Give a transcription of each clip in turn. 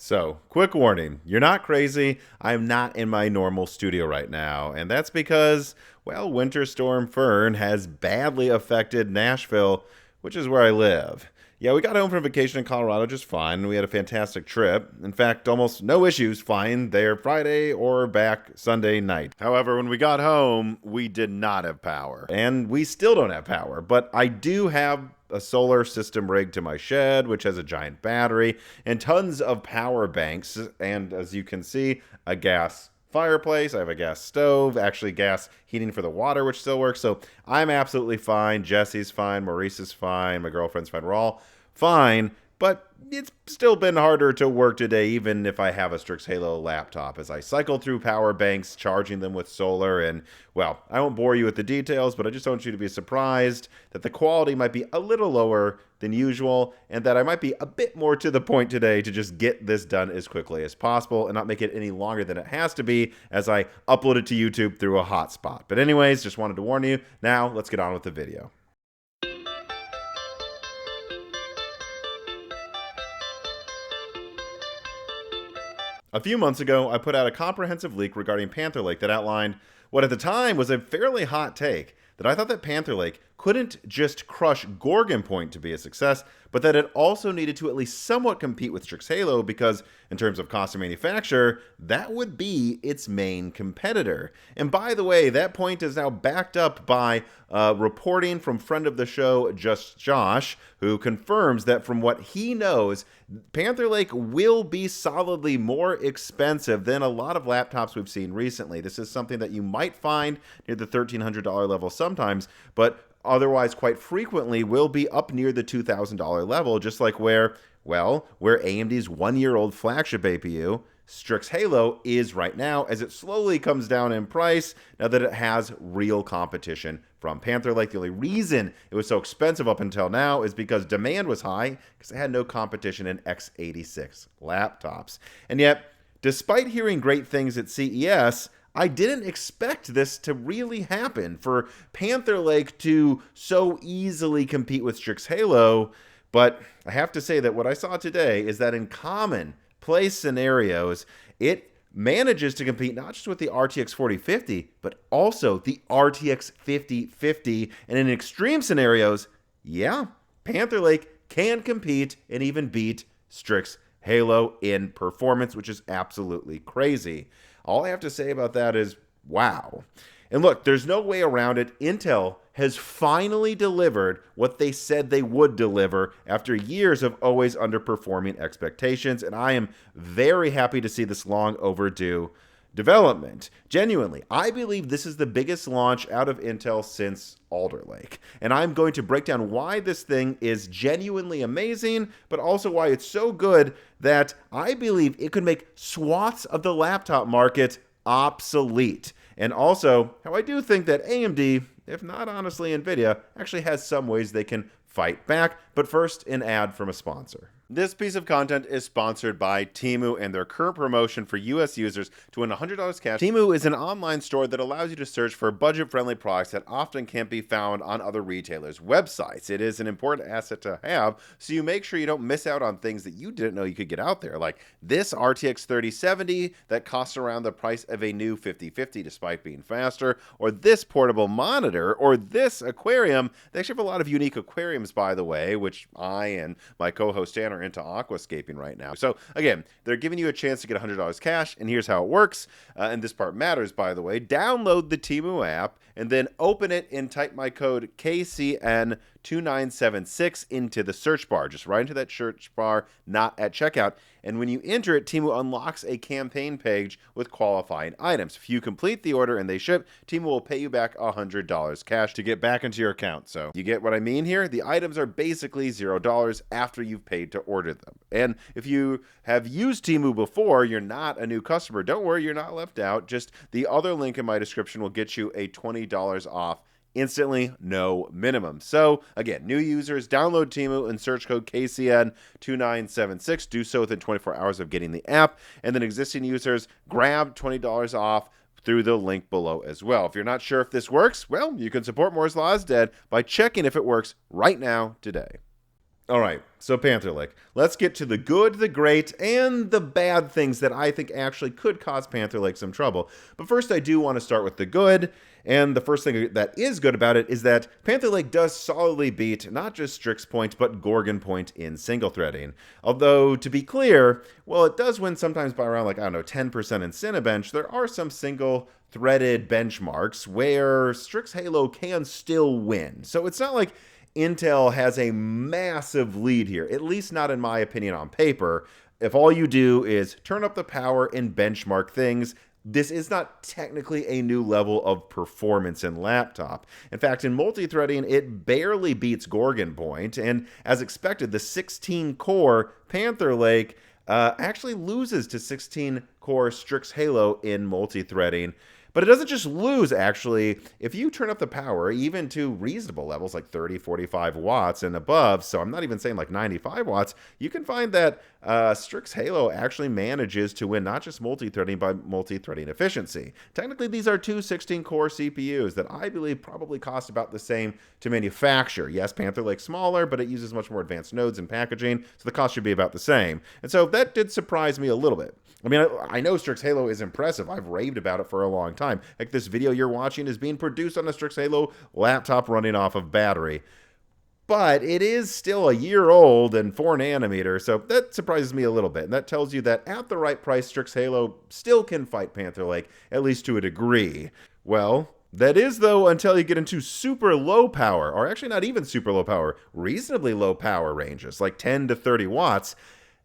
So, quick warning, you're not crazy. I'm not in my normal studio right now, and that's because, well, Winter Storm Fern has badly affected Nashville, which is where I live. Yeah, we got home from vacation in Colorado just fine. We had a fantastic trip. In fact, almost no issues flying there Friday or back Sunday night. However, when we got home, we did not have power. And we still don't have power, but I do have a solar system rigged to my shed, which has a giant battery and tons of power banks. And as you can see, a gas fireplace. I have a gas stove, actually gas heating for the water, which still works. So I'm absolutely fine. Jesse's fine. Maurice is fine. My girlfriend's fine. We're all fine. But it's still been harder to work today, even if I have a Strix Halo laptop, as I cycle through power banks, charging them with solar. And, well, I won't bore you with the details, but I just want you to be surprised that the quality might be a little lower than usual, and that I might be a bit more to the point today to just get this done as quickly as possible and not make it any longer than it has to be as I upload it to YouTube through a hotspot. But anyways, just wanted to warn you. Now, let's get on with the video. A few months ago, I put out a comprehensive leak regarding Panther Lake that outlined what at the time was a fairly hot take, that I thought that Panther Lake couldn't just crush Gorgon Point to be a success, but that it also needed to at least somewhat compete with Strix Halo because, in terms of cost of manufacture, that would be its main competitor. And by the way, that point is now backed up by reporting from friend of the show, Just Josh, who confirms that from what he knows, Panther Lake will be solidly more expensive than a lot of laptops we've seen recently. This is something that you might find near the $1,300 level sometimes, but otherwise quite frequently will be up near the $2,000 level, just like where AMD's one-year-old flagship APU, Strix Halo, is right now, as it slowly comes down in price now that it has real competition from Panther Lake. The only reason it was so expensive up until now is because demand was high, because it had no competition in x86 laptops. And yet, despite hearing great things at CES, I didn't expect this to really happen, for Panther Lake to so easily compete with Strix Halo. But I have to say that what I saw today is that in common play scenarios, it manages to compete not just with the RTX 4050, but also the RTX 5050. And in extreme scenarios, yeah, Panther Lake can compete and even beat Strix Halo in performance, which is absolutely crazy. All I have to say about that is, wow. And look, there's no way around it. Intel has finally delivered what they said they would deliver after years of always underperforming expectations, and I am very happy to see this long overdue development. Genuinely, I believe this is the biggest launch out of Intel since Alder Lake, and I'm going to break down why this thing is genuinely amazing, but also why it's so good that I believe it could make swaths of the laptop market obsolete. And also, how I do think that AMD, if not honestly Nvidia, actually has some ways they can fight back. But first, an ad from a sponsor. This piece of content is sponsored by Temu and their current promotion for US users to win $100 cash. Temu is an online store that allows you to search for budget-friendly products that often can't be found on other retailers' websites. It is an important asset to have, so you make sure you don't miss out on things that you didn't know you could get out there, like this RTX 3070 that costs around the price of a new 5050 despite being faster, or this portable monitor, or this aquarium. They actually have a lot of unique aquariums, by the way, which I and my co-host Tanner into aquascaping right now. So again, they're giving you a chance to get $100 cash, and here's how it works. And this part matters, by the way. Download the Temu app and then open it and type my code KCN2976 into the search bar, just right into that search bar, not at checkout. And when you enter it, Temu unlocks a campaign page with qualifying items. If you complete the order and they ship, Temu will pay you back $100 cash to get back into your account. So you get what I mean here? The items are basically $0 after you've paid to order them. And if you have used Temu before, you're not a new customer, don't worry, you're not left out. Just the other link in my description will get you a $20 off instantly, no minimum. So again, new users, download Temu and search code KCN2976. Do so within 24 hours of getting the app. And then existing users, grab $20 off through the link below as well. If you're not sure if this works, well, you can support Moore's Law is Dead by checking if it works right now today. All right, so Panther Lake. Let's get to the good, the great, and the bad things that I think actually could cause Panther Lake some trouble. But first, I do want to start with the good. And the first thing that is good about it is that Panther Lake does solidly beat not just Strix Point, but Gorgon Point in single threading. Although, to be clear, well, it does win sometimes by around, like, I don't know, 10% in Cinebench. There are some single threaded benchmarks where Strix Halo can still win. So it's not like Intel has a massive lead here, at least not in my opinion on paper. If all you do is turn up the power and benchmark things, this is not technically a new level of performance in laptop. In fact, in multi-threading, it barely beats Gorgon Point, and as expected, the 16-core Panther Lake actually loses to 16-core Strix Halo in multi-threading. But it doesn't just lose, actually. If you turn up the power, even to reasonable levels like 30, 45 watts and above, so I'm not even saying like 95 watts, you can find that Strix Halo actually manages to win not just multi-threading, but multi-threading efficiency. Technically, these are two 16-core CPUs that I believe probably cost about the same to manufacture. Yes, Panther Lake's smaller, but it uses much more advanced nodes and packaging, so the cost should be about the same. And so that did surprise me a little bit. I mean, I know Strix Halo is impressive. I've raved about it for a long time. Like, this video you're watching is being produced on a Strix Halo laptop running off of battery. But it is still a year old and 4 nanometers, so that surprises me a little bit. And that tells you that at the right price, Strix Halo still can fight Panther Lake, at least to a degree. Well, that is, though, until you get into super low power, or actually not even super low power, reasonably low power ranges, like 10 to 30 watts.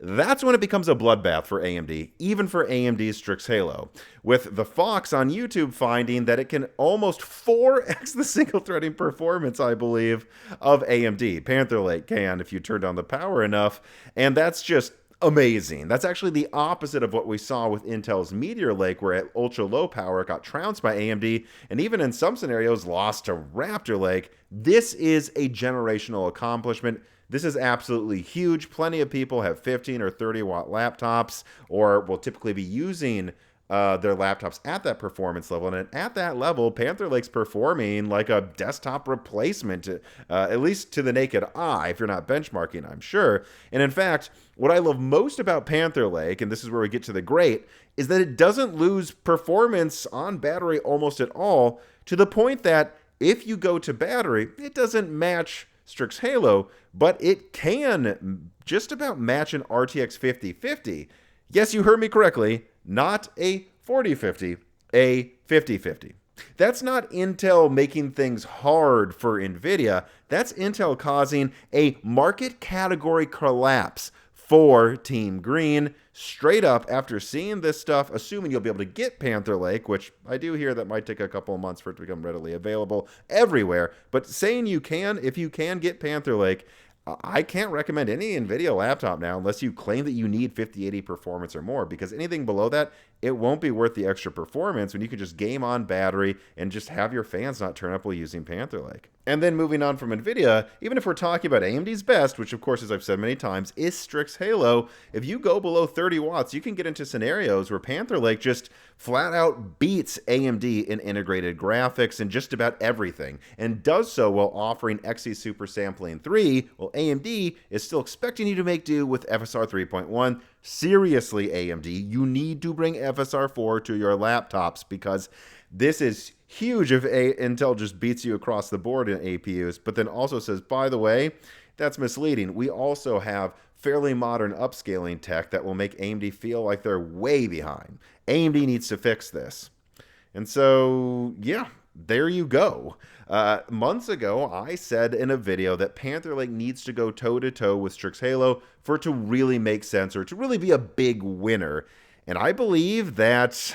That's when it becomes a bloodbath for AMD, even for AMD's Strix Halo, with the Fox on YouTube finding that it can almost 4x the single threading performance, I believe, of AMD. Panther Lake can if you turn down the power enough, and that's just amazing. That's actually the opposite of what we saw with Intel's Meteor Lake, where at ultra low power it got trounced by AMD, and even in some scenarios lost to Raptor Lake. This is a generational accomplishment. This is absolutely huge. Plenty of people have 15 or 30 watt laptops, or will typically be using their laptops at that performance level. And at that level, Panther Lake's performing like a desktop replacement, at least to the naked eye, if you're not benchmarking, I'm sure. And in fact, what I love most about Panther Lake, and this is where we get to the great, is that it doesn't lose performance on battery almost at all, to the point that if you go to battery, it doesn't match Strix Halo, but it can just about match an RTX 5050. Yes, you heard me correctly, not a 4050, a 5050. That's not Intel making things hard for Nvidia. That's Intel causing a market category collapse for Team Green, straight up after seeing this stuff, assuming you'll be able to get Panther Lake, which I do hear that might take a couple of months for it to become readily available everywhere, but saying you can, if you can get Panther Lake, I can't recommend any NVIDIA laptop now unless you claim that you need 5080 performance or more, because anything below that, it won't be worth the extra performance when you can just game on battery and just have your fans not turn up while using Panther Lake. And then moving on from NVIDIA, even if we're talking about AMD's best, which of course, as I've said many times, is Strix Halo, if you go below 30 watts, you can get into scenarios where Panther Lake just flat out beats AMD in integrated graphics and just about everything, and does so while offering Xe Super Sampling 3, while AMD is still expecting you to make do with FSR 3.1. Seriously, AMD, you need to bring FSR 4 to your laptops, because this is huge if Intel just beats you across the board in APUs, but then also says, by the way, that's misleading. We also have fairly modern upscaling tech that will make AMD feel like they're way behind. AMD needs to fix this. And so, yeah, there you go. Months ago, I said in a video that Panther Lake needs to go toe-to-toe with Strix Halo for it to really make sense, or to really be a big winner. And I believe that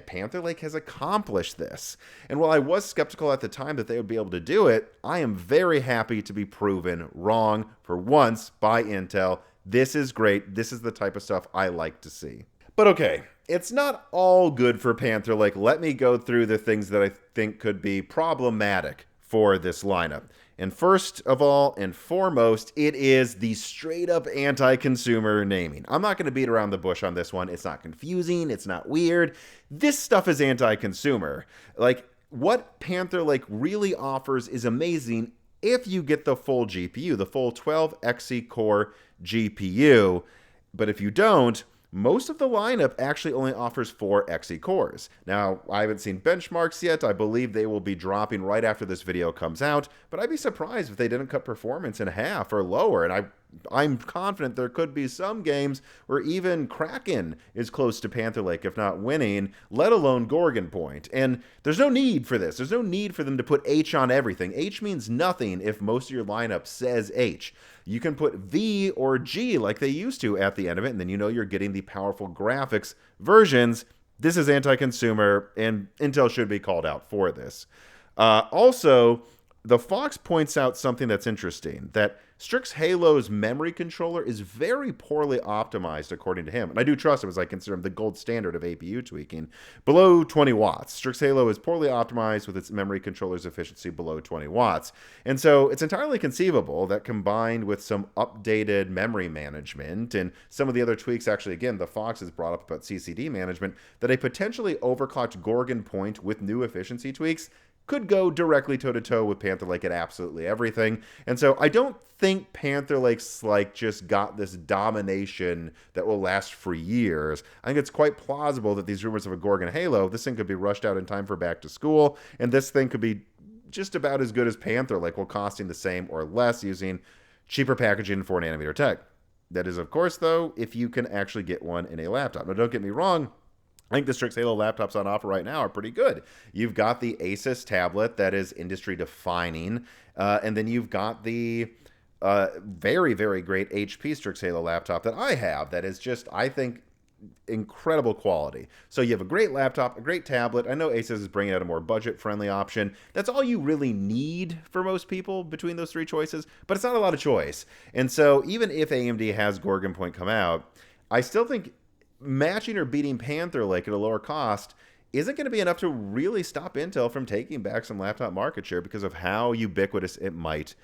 Panther Lake has accomplished this. And while I was skeptical at the time that they would be able to do it, I am very happy to be proven wrong for once by Intel. This is great. This is the type of stuff I like to see. But okay, it's not all good for Panther Lake. Let me go through the things that I think could be problematic for this lineup. And first of all and foremost, it is the straight up anti-consumer naming. I'm not going to beat around the bush on this one. It's not confusing. It's not weird. This stuff is anti-consumer. Like, what Panther Lake really offers is amazing if you get the full GPU, the full 12xe core GPU. But if you don't, most of the lineup actually only offers 4 Xe cores. Now, I haven't seen benchmarks yet. I believe they will be dropping right after this video comes out, but I'd be surprised if they didn't cut performance in half or lower, and I'm confident there could be some games where even Kraken is close to Panther Lake, if not winning, let alone Gorgon Point. And there's no need for this. There's no need for them to put H on everything. H means nothing if most of your lineup says H. You can put V or G like they used to at the end of it, and then you know you're getting the powerful graphics versions. This is anti-consumer, and Intel should be called out for this. Also, the Fox points out something that's interesting, that Strix Halo's memory controller is very poorly optimized, according to him. And I do trust him, as I consider him the gold standard of APU tweaking. Below 20 watts. Strix Halo is poorly optimized with its memory controller's efficiency below 20 watts. And so it's entirely conceivable that combined with some updated memory management and some of the other tweaks, actually, again, the Fox has brought up about CCD management, that a potentially overclocked Gorgon Point with new efficiency tweaks could go directly toe-to-toe with Panther Lake at absolutely everything. And so I don't think Panther Lake's just got this domination that will last for years. I think it's quite plausible that these rumors of a Gorgon Halo, this thing could be rushed out in time for back to school, and this thing could be just about as good as Panther Lake while costing the same or less using cheaper packaging and 4nm tech. That is, of course, though, if you can actually get one in a laptop. Now, don't get me wrong, I think the Strix Halo laptops on offer right now are pretty good. You've got the Asus tablet that is industry defining, and then you've got the very, very great HP Strix Halo laptop that I have that is just, I think, incredible quality. So you have a great laptop, a great tablet. I know Asus is bringing out a more budget-friendly option. That's all you really need for most people between those three choices, but it's not a lot of choice. And so even if AMD has Gorgon Point come out, I still think matching or beating Panther Lake at a lower cost isn't going to be enough to really stop Intel from taking back some laptop market share because of how ubiquitous it might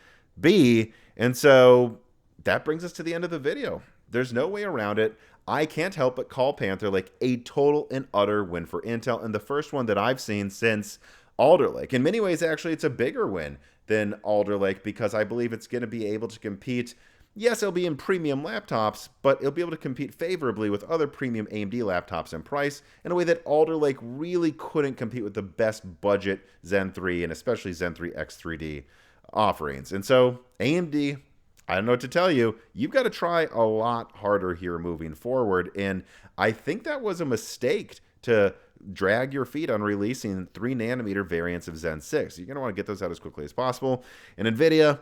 be. And so that brings us to the end of the video. There's no way around it. I can't help but call Panther Lake a total and utter win for Intel, and the first one that I've seen since Alder Lake. In many ways, actually, it's a bigger win than Alder Lake because I believe it's going to be able to compete. Yes, it'll be in premium laptops, but it'll be able to compete favorably with other premium AMD laptops in price in a way that Alder Lake really couldn't compete with the best budget Zen 3 and especially Zen 3 X3D offerings. And so AMD, I don't know what to tell you. You've got to try a lot harder here moving forward. And I think that was a mistake to drag your feet on releasing 3nm variants of Zen 6. You're going to want to get those out as quickly as possible. And Nvidia,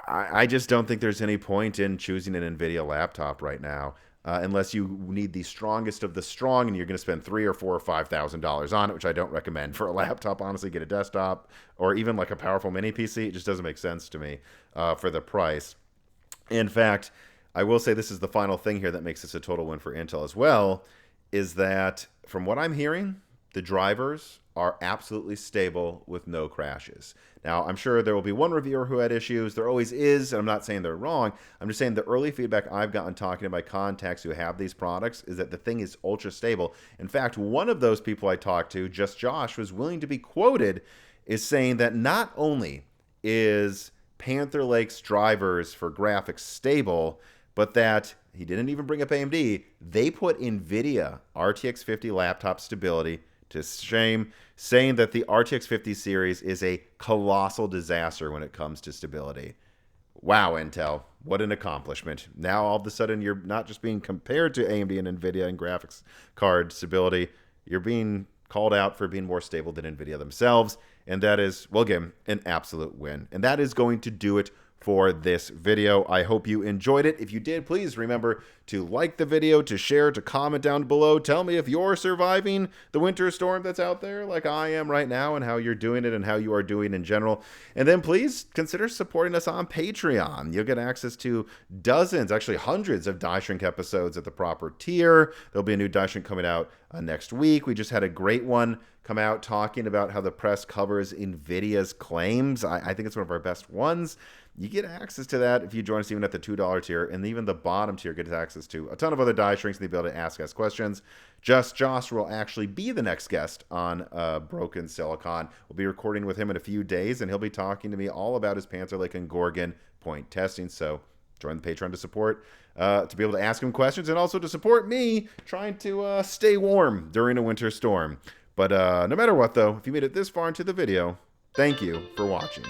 I just don't think there's any point in choosing an Nvidia laptop right now unless you need the strongest of the strong and you're going to spend $3,000 or $4,000 or $5,000 on it, which I don't recommend for a laptop. Honestly, get a desktop or even like a powerful mini PC. It just doesn't make sense to me for the price. In fact, I will say this is the final thing here that makes this a total win for Intel as well, is that from what I'm hearing, the drivers are absolutely stable with no crashes. Now, I'm sure there will be one reviewer who had issues. There always is, and I'm not saying they're wrong. I'm just saying the early feedback I've gotten talking to my contacts who have these products is that the thing is ultra stable. In fact, one of those people I talked to, just Josh, was willing to be quoted, is saying that not only is Panther Lake's drivers for graphics stable, but that he didn't even bring up AMD. They put Nvidia RTX 50 laptop stability to shame, saying that the RTX 50 series is a colossal disaster when it comes to stability. Wow, Intel, what an accomplishment. Now, all of a sudden, you're not just being compared to AMD and Nvidia and graphics card stability, you're being called out for being more stable than Nvidia themselves, and that is, well, again, an absolute win. And that is going to do it for this video. I hope you enjoyed it. If you did, please remember to like the video, to share, to comment down below. Tell me if you're surviving the winter storm that's out there like I am right now and how you're doing it and how you are doing in general. And then please consider supporting us on Patreon. You'll get access to dozens, actually hundreds of Die Shrink episodes at the proper tier. There'll be a new Die Shrink coming out next week. We just had a great one come out talking about how the press covers Nvidia's claims. I think it's one of our best ones. You get access to that if you join us even at the $2 tier, and even the bottom tier gets access to a ton of other die shrinks and the ability to ask us questions. Just Josh will actually be the next guest on Broken Silicon. We'll be recording with him in a few days, and he'll be talking to me all about his Panther Lake and Gorgon point testing. So join the Patreon to support, to be able to ask him questions, and also to support me trying to stay warm during a winter storm. But no matter what, though, if you made it this far into the video, thank you for watching.